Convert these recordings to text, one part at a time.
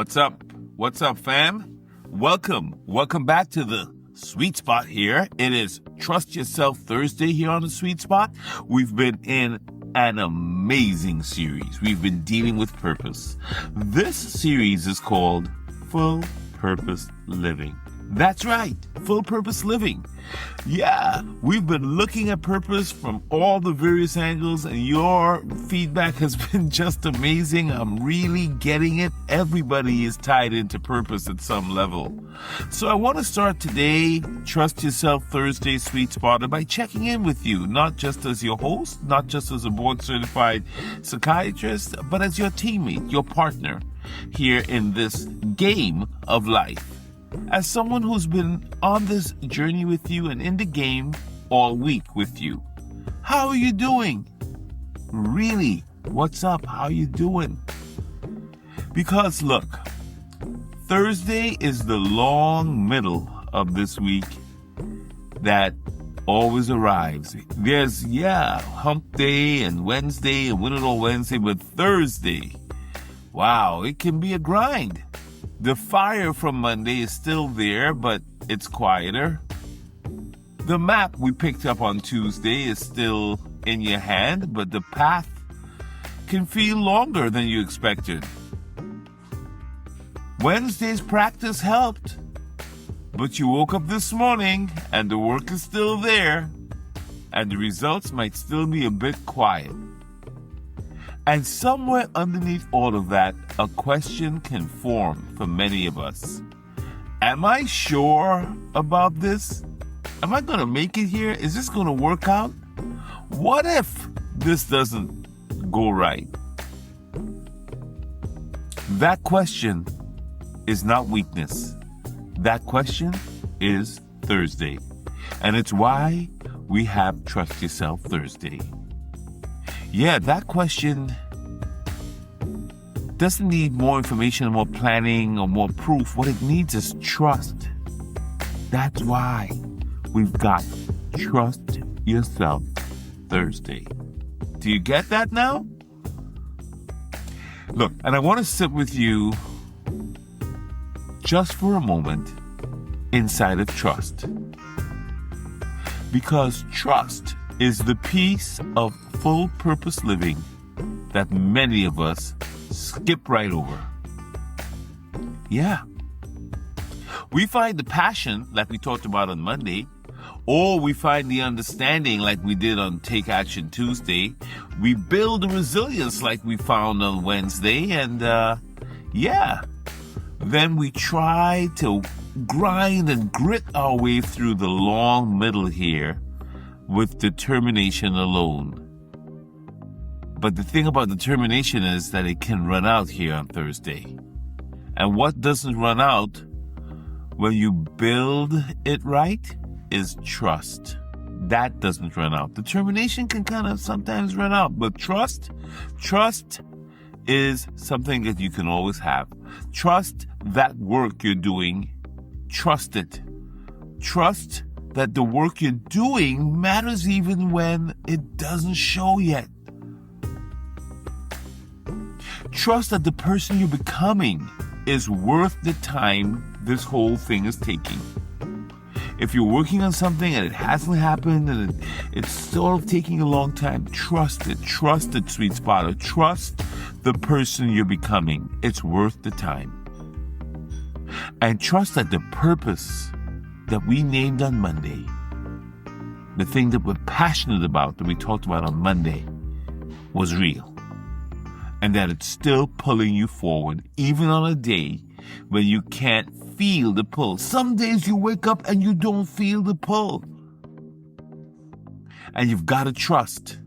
What's up? What's up, fam? Welcome back to the Sweet Spot here. It is Trust Yourself Thursday here on the Sweet Spot. We've been in an amazing series. We've been dealing with purpose. This series is called Full Purpose Living. That's right, full purpose living. Yeah, we've been looking at purpose from all the various angles, and your feedback has been just amazing. I'm really getting it. Everybody is tied into purpose at some level. So I want to start today, Trust Yourself Thursday Sweet Spot, by checking in with you, not just as your host, not just as a board-certified psychiatrist, but as your teammate, your partner here in this game of life. As someone who's been on this journey with you and in the game all week with you. How are you doing? Really, what's up? How are you doing? Because look, Thursday is the long middle of this week that always arrives. There's, hump day and Wednesday and Win It All Wednesday, but Thursday, wow, it can be a grind. The fire from Monday is still there, but it's quieter. The map we picked up on Tuesday is still in your hand, but the path can feel longer than you expected. Wednesday's practice helped, but you woke up this morning and the work is still there, and the results might still be a bit quiet. And somewhere underneath all of that, a question can form for many of us. Am I sure about this? Am I going to make it here? Is this going to work out? What if this doesn't go right? That question is not weakness. That question is Thursday. And it's why we have Trust Yourself Thursday. Yeah, that question doesn't need more information, more planning, or more proof. What it needs is trust. That's why we've got Trust Yourself Thursday. Do you get that now? Look, and I want to sit with you just for a moment inside of trust. Because trust is the piece of full purpose living that many of us skip right over. Yeah. We find the passion like we talked about on Monday, or we find the understanding like we did on Take Action Tuesday. We build the resilience like we found on Wednesday, and then we try to grind and grit our way through the long middle here with determination alone. But the thing about determination is that it can run out here on Thursday. And what doesn't run out when you build it right is trust. That doesn't run out. Determination can kind of sometimes run out, but trust is something that you can always have. Trust that work you're doing. Trust it. Trust that the work you're doing matters even when it doesn't show yet. Trust that the person you're becoming is worth the time this whole thing is taking. If you're working on something and it hasn't happened and it's sort of taking a long time, trust it. Trust it, sweet spotter. Trust the person you're becoming. It's worth the time. And trust that the purpose that we named on Monday, the thing that we're passionate about, that we talked about on Monday, was real. And that it's still pulling you forward, even on a day when you can't feel the pull. Some days you wake up and you don't feel the pull. And you've got to trust.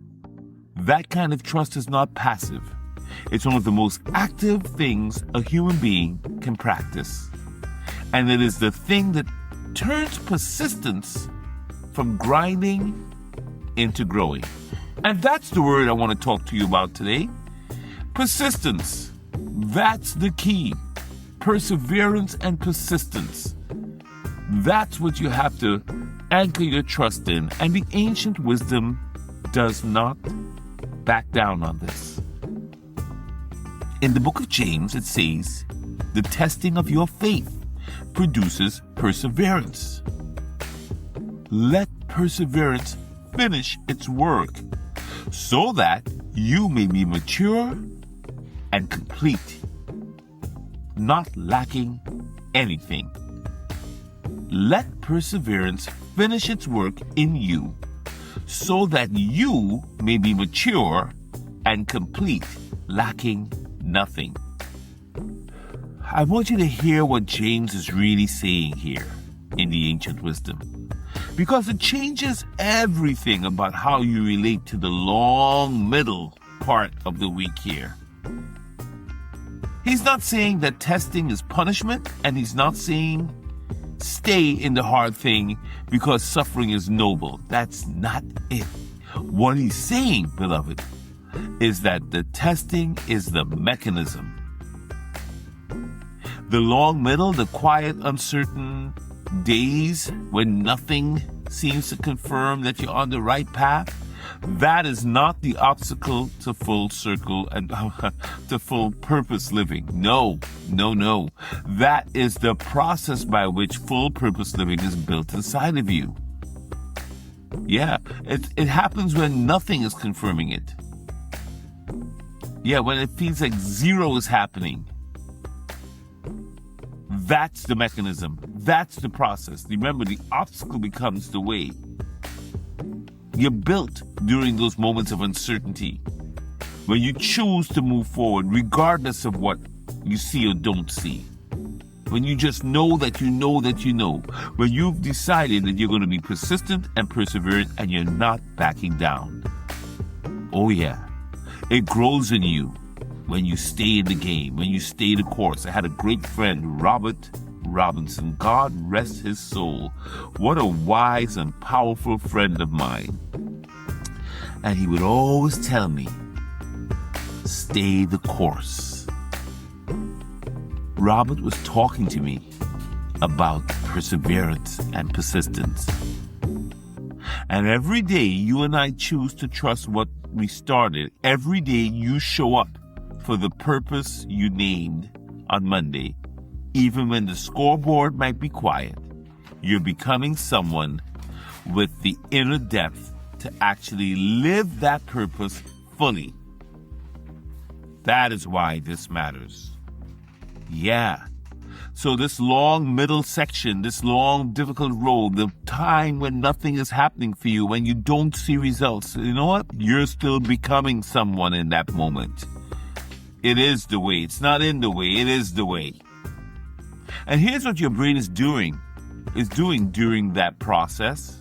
That kind of trust is not passive. It's one of the most active things a human being can practice. And it is the thing that turns persistence from grinding into growing. And that's the word I want to talk to you about today. Persistence. That's the key. Perseverance and persistence. That's what you have to anchor your trust in. And the ancient wisdom does not back down on this. In the book of James, it says, The testing of your faith produces perseverance. Let perseverance finish its work so that you may be mature and complete, not lacking anything. Let perseverance finish its work in you so that you may be mature and complete, lacking nothing. I want you to hear what James is really saying here in the ancient wisdom, because it changes everything about how you relate to the long middle part of the week here. He's not saying that testing is punishment, and he's not saying stay in the hard thing because suffering is noble. That's not it. What he's saying, beloved, is that the testing is the mechanism. The long middle, the quiet, uncertain days when nothing seems to confirm that you're on the right path, that is not the obstacle to full circle and to full purpose living. No. That is the process by which full purpose living is built inside of you. Yeah, it happens when nothing is confirming it. Yeah, when it feels like zero is happening. That's the mechanism. That's the process. Remember, the obstacle becomes the way. You're built during those moments of uncertainty, when you choose to move forward regardless of what you see or don't see. When you just know that you know that you know. When you've decided that you're going to be persistent and perseverant and you're not backing down. Oh yeah, it grows in you when you stay in the game, when you stay the course. I had a great friend, Robert Robinson. God rest his soul. What a wise and powerful friend of mine. And he would always tell me, stay the course. Robert was talking to me about perseverance and persistence. And every day you and I choose to trust what we started. Every day you show up for the purpose you named on Monday. Even when the scoreboard might be quiet, you're becoming someone with the inner depth to actually live that purpose fully. That is why this matters. Yeah. So this long middle section, this long difficult road, the time when nothing is happening for you, when you don't see results, you know what? You're still becoming someone in that moment. It is the way. It's not in the way. It is the way. And here's what your brain is doing during that process.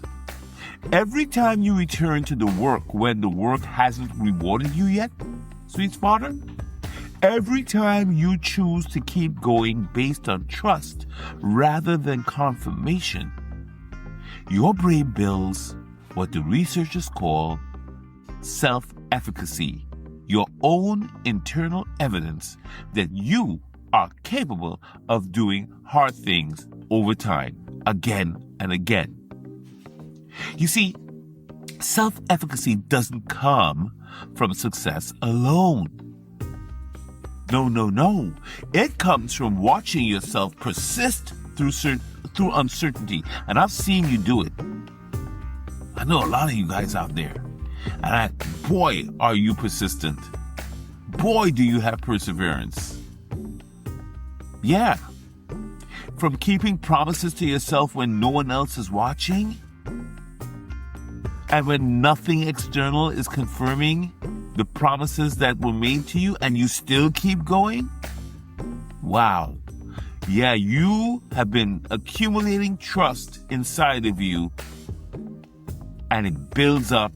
Every time you return to the work when the work hasn't rewarded you yet, sweet spotter, every time you choose to keep going based on trust rather than confirmation, your brain builds what the researchers call self-efficacy, your own internal evidence that you are capable of doing hard things over time, again and again. You see, self-efficacy doesn't come from success alone. No. It comes from watching yourself persist through uncertainty. And I've seen you do it. I know a lot of you guys out there. And boy, are you persistent. Boy, do you have perseverance. Yeah. From keeping promises to yourself when no one else is watching, and when nothing external is confirming the promises that were made to you, and you still keep going? Wow. Yeah, you have been accumulating trust inside of you, and it builds up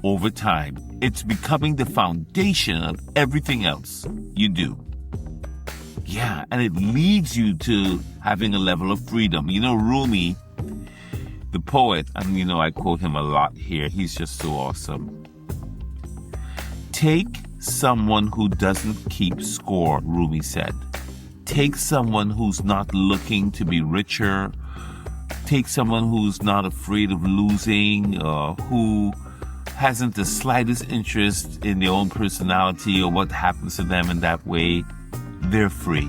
over time. It's becoming the foundation of everything else you do. Yeah, and it leads you to having a level of freedom. You know, Rumi, the poet, and I quote him a lot here. He's just so awesome. Take someone who doesn't keep score, Rumi said. Take someone who's not looking to be richer. Take someone who's not afraid of losing, who hasn't the slightest interest in their own personality or what happens to them in that way. They're free.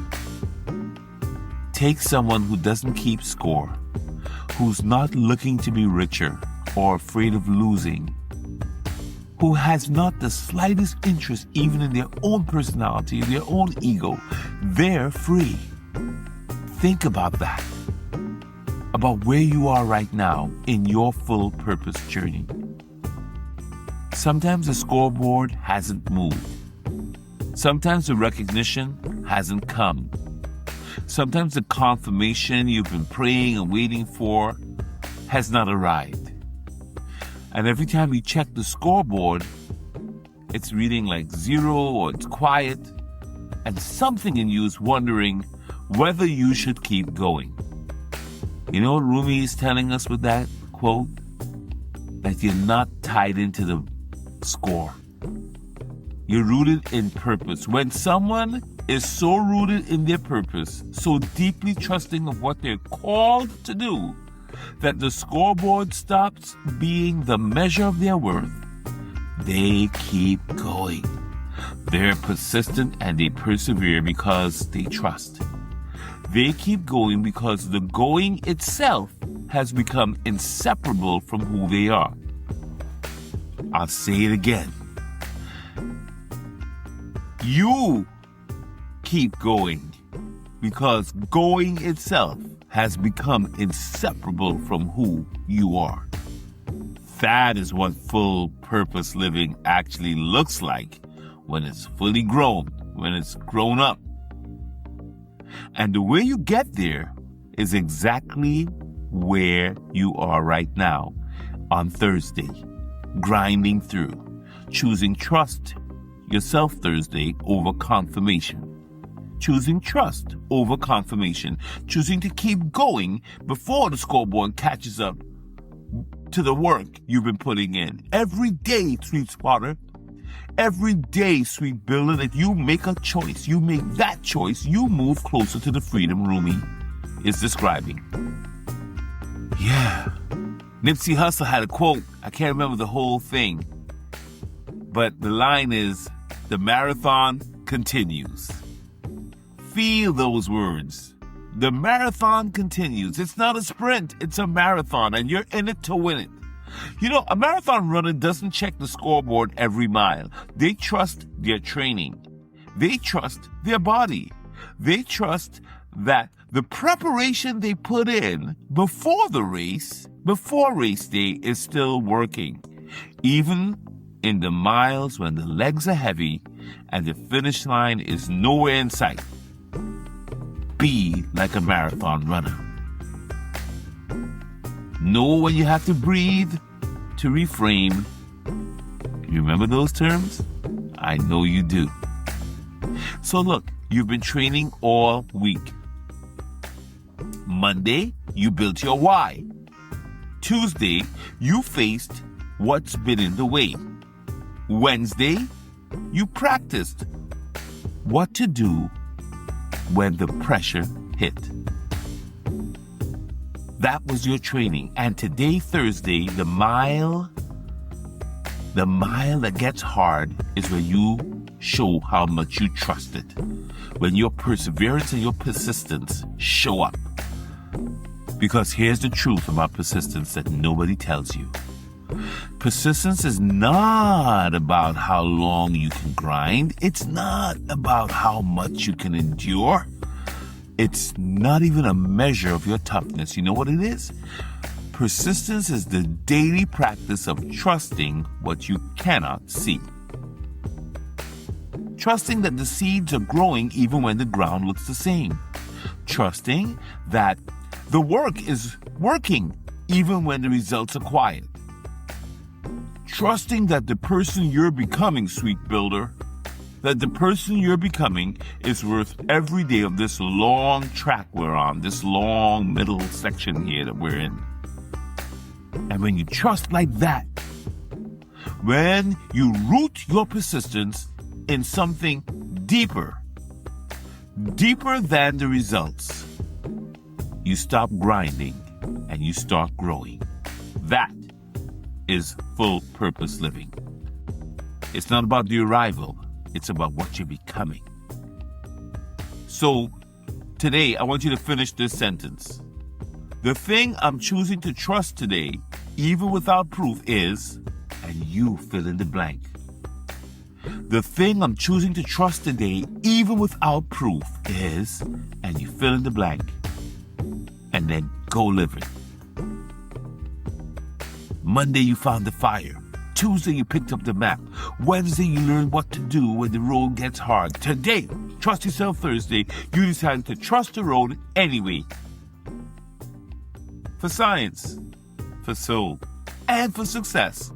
Take someone who doesn't keep score, who's not looking to be richer or afraid of losing, who has not the slightest interest even in their own personality, their own ego. They're free. Think about that. About where you are right now in your full purpose journey. Sometimes the scoreboard hasn't moved. Sometimes the recognition hasn't come. Sometimes the confirmation you've been praying and waiting for has not arrived. And every time you check the scoreboard, it's reading like 0 or it's quiet, and something in you is wondering whether you should keep going. You know what Rumi is telling us with that quote? That you're not tied into the score. You're rooted in purpose. When someone is so rooted in their purpose, so deeply trusting of what they're called to do, that the scoreboard stops being the measure of their worth, they keep going. They're persistent and they persevere because they trust. They keep going because the going itself has become inseparable from who they are. I'll say it again. You keep going because going itself has become inseparable from who you are. That is what full purpose living actually looks like when it's fully grown, when it's grown up. And the way you get there is exactly where you are right now on Thursday, grinding through, choosing trust yourself Thursday over confirmation. Choosing trust over confirmation. Choosing to keep going before the scoreboard catches up to the work you've been putting in. Every day, Sweet Spotter. Every day, Sweet Builder, that you make a choice. You make that choice. You move closer to the freedom Rumi is describing. Yeah. Nipsey Hussle had a quote. I can't remember the whole thing. But the line is, the marathon continues. Feel those words. The marathon continues. It's not a sprint. It's a marathon, and you're in it to win it. You know, a marathon runner doesn't check the scoreboard every mile. They trust their training. They trust their body. They trust that the preparation they put in before the race, before race day, is still working. Even in the miles when the legs are heavy and the finish line is nowhere in sight. Be like a marathon runner. Know when you have to breathe, to reframe. You remember those terms? I know you do. So look, you've been training all week. Monday, you built your why. Tuesday, you faced what's been in the way. Wednesday, you practiced what to do when the pressure hit. That was your training. And today, Thursday, the mile that gets hard is where you show how much you trust it. When your perseverance and your persistence show up. Because here's the truth about persistence that nobody tells you. Persistence is not about how long you can grind. It's not about how much you can endure. It's not even a measure of your toughness. You know what it is? Persistence is the daily practice of trusting what you cannot see. Trusting that the seeds are growing even when the ground looks the same. Trusting that the work is working even when the results are quiet. Trusting that the person you're becoming, Sweet Builder, that the person you're becoming is worth every day of this long track we're on, this long middle section here that we're in. And when you trust like that, when you root your persistence in something deeper than the results, you stop grinding and you start growing. That is full purpose living. It's not about the arrival. It's about what you're becoming. So Today, I want you to finish this sentence. The thing I'm choosing to trust today, even without proof, is, and you fill in the blank. The thing I'm choosing to trust today, even without proof, is, and you fill in the blank. And then go live it. Monday, you found the fire. Tuesday, you picked up the map. Wednesday, you learned what to do when the road gets hard. Today, Trust Yourself Thursday, you decided to trust the road anyway. For science, for soul, and for success.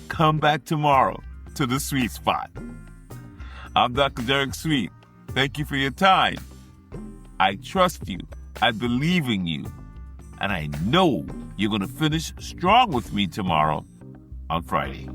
Come back tomorrow to the Sweet Spot. I'm Dr. Derek Sweet. Thank you for your time. I trust you. I believe in you. And I know you're going to finish strong with me tomorrow on Friday.